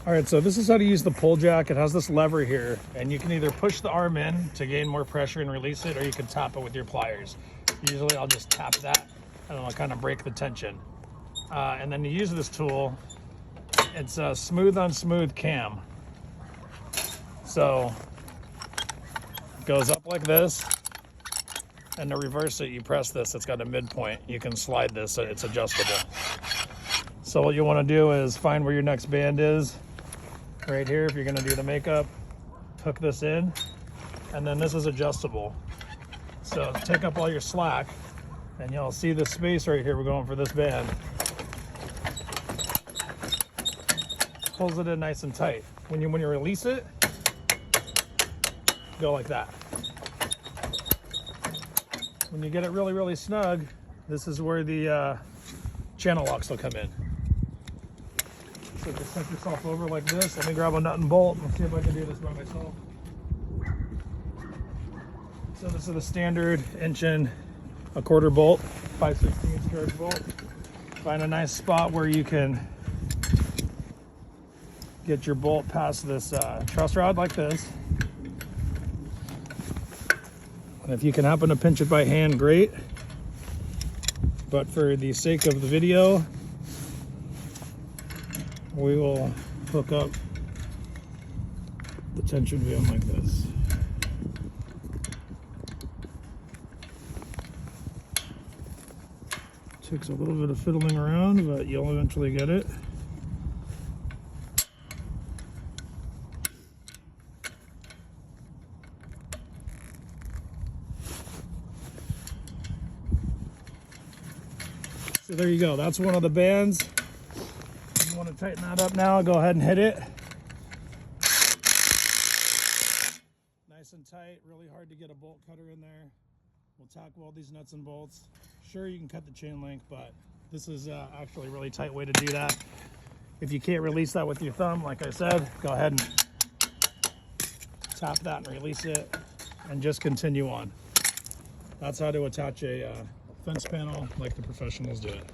All right, so this is how to use the Puljak. It has this lever here, and you can either push the arm in to gain more pressure and release it, or you can tap it with your pliers. Usually I'll just tap that, and it'll kind of break the tension. And then to use this tool, it's a smooth on smooth cam. So it goes up like this, and to reverse it, you press this. It's got a midpoint. You can slide this, so it's adjustable. So what you want to do is find where your next band is. Right here, if you're going to do the makeup, hook this in, and then this is adjustable. So take up all your slack, and you'll see the space right here. We're going for this band. Pulls it in nice and tight. When you release it, go like that. When you get it really, really snug, this is where the channel locks will come in. So just set yourself over like this. Let me grab a nut and bolt and see if I can do this by myself. So this is the standard 1.25" bolt, 5/16 charge bolt. Find a nice spot where you can get your bolt past this truss rod like this. And if you can happen to pinch it by hand, great. But for the sake of the video, we will hook up the tension band like this. Takes a little bit of fiddling around, but you'll eventually get it. So there you go. That's one of the bands. If you want to tighten that up now, go ahead and hit it. Nice and tight. Really hard to get a bolt cutter in there. We'll tack weld these nuts and bolts. Sure, you can cut the chain link, but this is actually a really tight way to do that. If you can't release that with your thumb, like I said, go ahead and tap that and release it, and just continue on. That's how to attach a fence panel like the professionals do it.